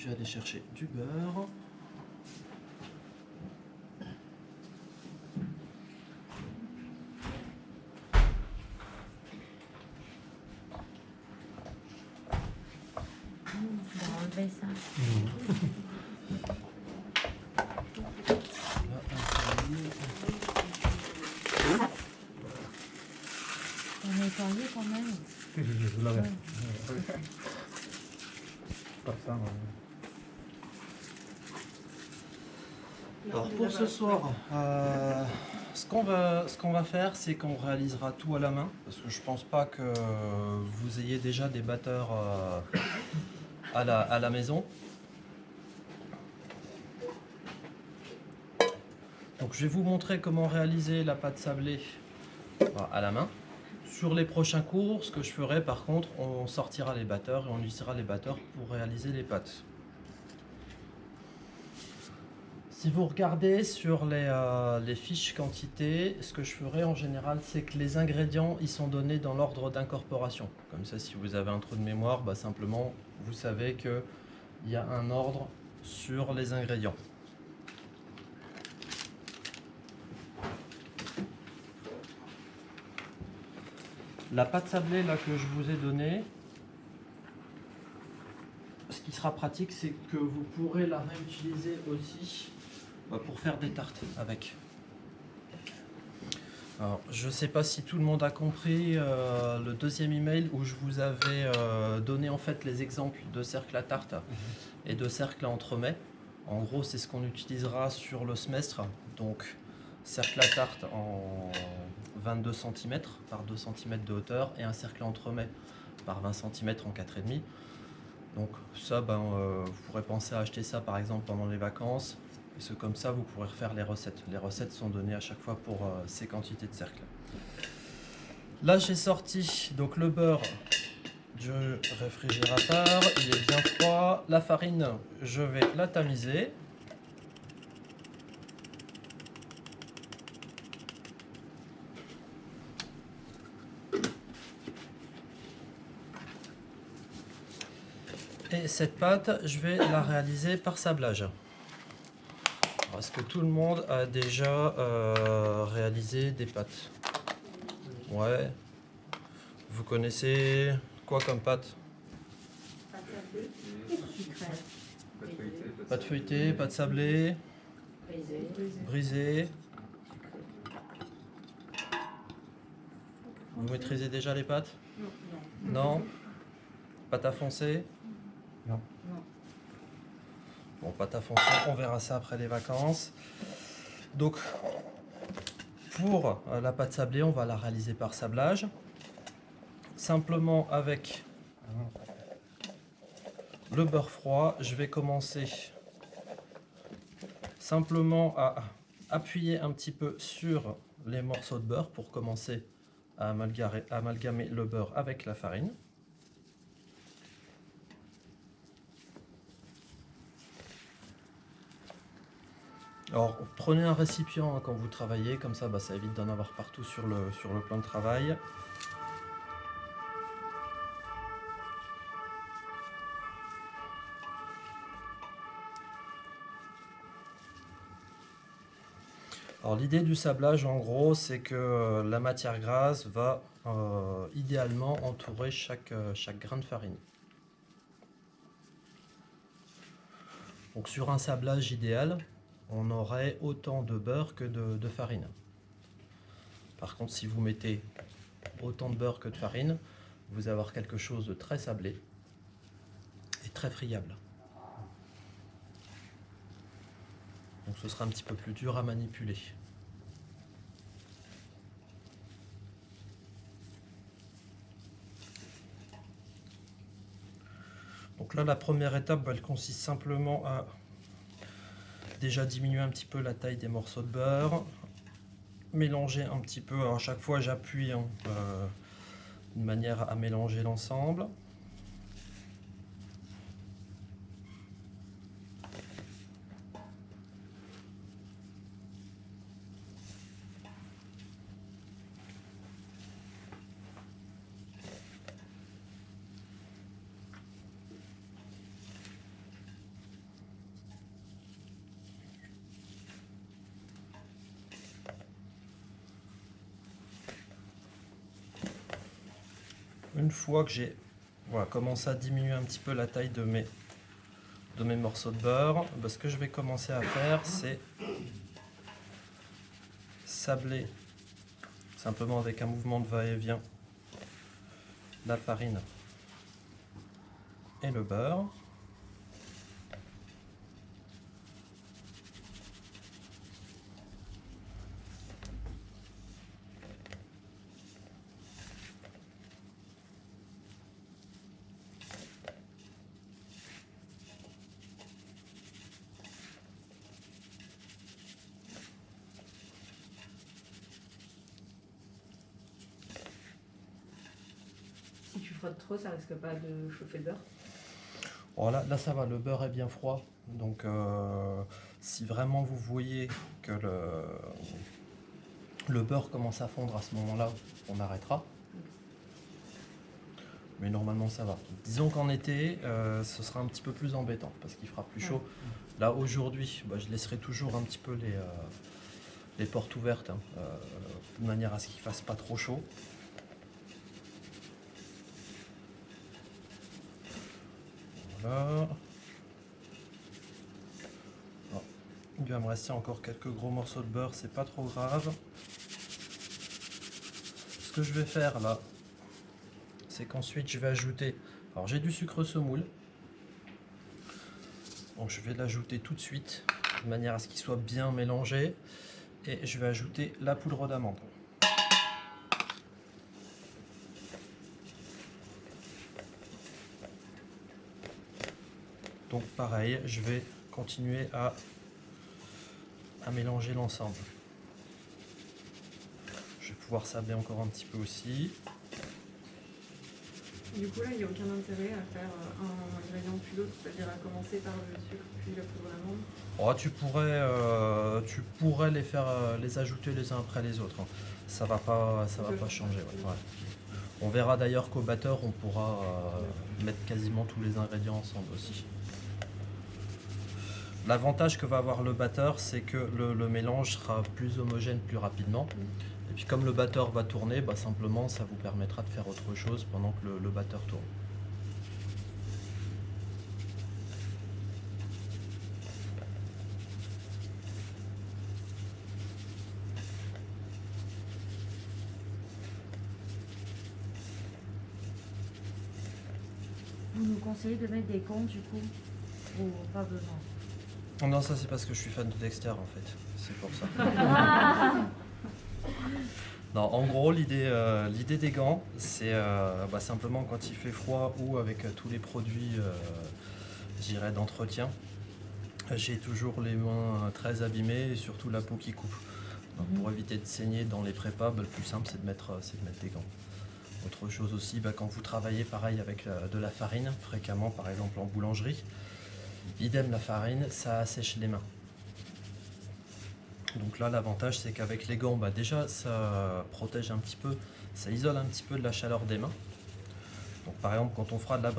je vais aller chercher du beurre. On va enlever ça. On est nettoyé quand même. Je l'avais. Pas ça, Alors pour ce soir, ce qu'on va faire, c'est qu'on réalisera tout à la main, parce que je pense pas que vous ayez déjà des batteurs à la maison. Donc je vais vous montrer comment réaliser la pâte sablée à la main. Sur les prochains cours, ce que je ferai par contre, on sortira les batteurs et on utilisera les batteurs pour réaliser les pâtes. Si vous regardez sur les fiches quantité, ce que je ferai en général, c'est que les ingrédients ils sont donnés dans l'ordre d'incorporation. Comme ça, si vous avez un trou de mémoire, simplement vous savez qu'il y a un ordre sur les ingrédients. La pâte sablée là, que je vous ai donnée, ce qui sera pratique, c'est que vous pourrez la réutiliser aussi pour faire des tartes avec. Alors, je ne sais pas si tout le monde a compris le deuxième email où je vous avais donné en fait les exemples de cercle à tarte et de cercle à entremets. En gros, c'est ce qu'on utilisera sur le semestre. Donc, cercle à tarte en 22 cm par 2 cm de hauteur et un cercle à entremets par 20 cm en 4,5. Donc ça, vous pourrez penser à acheter ça par exemple pendant les vacances. C'est comme ça, vous pourrez refaire les recettes. Les recettes sont données à chaque fois pour ces quantités de cercles. Là, j'ai sorti donc le beurre du réfrigérateur. Il est bien froid. La farine, je vais la tamiser. Et cette pâte, je vais la réaliser par sablage. Est-ce que tout le monde a déjà réalisé des pâtes? Ouais. Vous connaissez quoi comme pâte? Pâte feuilletée, pâte sablée, brisée. Vous maîtrisez déjà les pâtes? Non. Pâte à foncer? Non. Bon, pâte à foncer, on verra ça après les vacances. Donc, pour la pâte sablée, on va la réaliser par sablage. Simplement avec le beurre froid, je vais commencer simplement à appuyer un petit peu sur les morceaux de beurre pour commencer à amalgamer le beurre avec la farine. Alors prenez un récipient quand vous travaillez, comme ça ça évite d'en avoir partout sur le plan de travail. Alors l'idée du sablage en gros c'est que la matière grasse va idéalement entourer chaque grain de farine. Donc sur un sablage idéal, on aurait autant de beurre que de farine. Par contre si vous mettez autant de beurre que de farine, vous allez avoir quelque chose de très sablé et très friable. Donc ce sera un petit peu plus dur à manipuler. Donc là la première étape elle consiste simplement à déjà diminuer un petit peu la taille des morceaux de beurre, mélanger un petit peu, alors à chaque fois j'appuie de manière à mélanger l'ensemble. une fois que j'ai commencé à diminuer un petit peu la taille de mes morceaux de beurre, ce que je vais commencer à faire, c'est sabler simplement avec un mouvement de va-et-vient la farine et le beurre. Si tu frottes trop, ça risque pas de chauffer le beurre. Bon, là ça va, le beurre est bien froid, donc si vraiment vous voyez que le beurre commence à fondre à ce moment-là, on arrêtera. Mais normalement ça va. Disons qu'en été, ce sera un petit peu plus embêtant parce qu'il fera plus chaud. Là aujourd'hui, je laisserai toujours un petit peu les portes ouvertes, de manière à ce qu'il fasse pas trop chaud. Voilà. Bon. Il va me rester encore quelques gros morceaux de beurre, c'est pas trop grave. Ce que je vais faire là, c'est qu'ensuite je vais ajouter, alors j'ai du sucre semoule, donc je vais l'ajouter tout de suite de manière à ce qu'il soit bien mélangé, et je vais ajouter la poudre d'amande. Donc pareil, je vais continuer à mélanger l'ensemble. Je vais pouvoir sabler encore un petit peu aussi. Du coup, là, il n'y a aucun intérêt à faire un ingrédient puis l'autre, c'est-à-dire à commencer par le sucre puis la poudre d'amande. Oh, tu pourrais les faire, les ajouter les uns après les autres, hein. Ça va pas changer. Ouais. On verra d'ailleurs qu'au batteur, on pourra mettre quasiment tous les ingrédients ensemble aussi. L'avantage que va avoir le batteur, c'est que le mélange sera plus homogène plus rapidement. Et puis comme le batteur va tourner, simplement ça vous permettra de faire autre chose pendant que le batteur tourne. Vous nous conseillez de mettre des gants du coup ou pas besoin? Non, ça c'est parce que je suis fan de Dexter en fait, c'est pour ça. Non, en gros, l'idée des gants, c'est simplement quand il fait froid ou avec tous les produits j'irais d'entretien, j'ai toujours les mains très abîmées et surtout la peau qui coupe. Donc pour éviter de saigner dans les prépas, le plus simple c'est de mettre des gants. Autre chose aussi, quand vous travaillez pareil avec de la farine, fréquemment par exemple en boulangerie, idem la farine, ça assèche les mains. Donc là l'avantage c'est qu'avec les gants, déjà ça protège un petit peu, ça isole un petit peu de la chaleur des mains. Donc par exemple quand on fera de la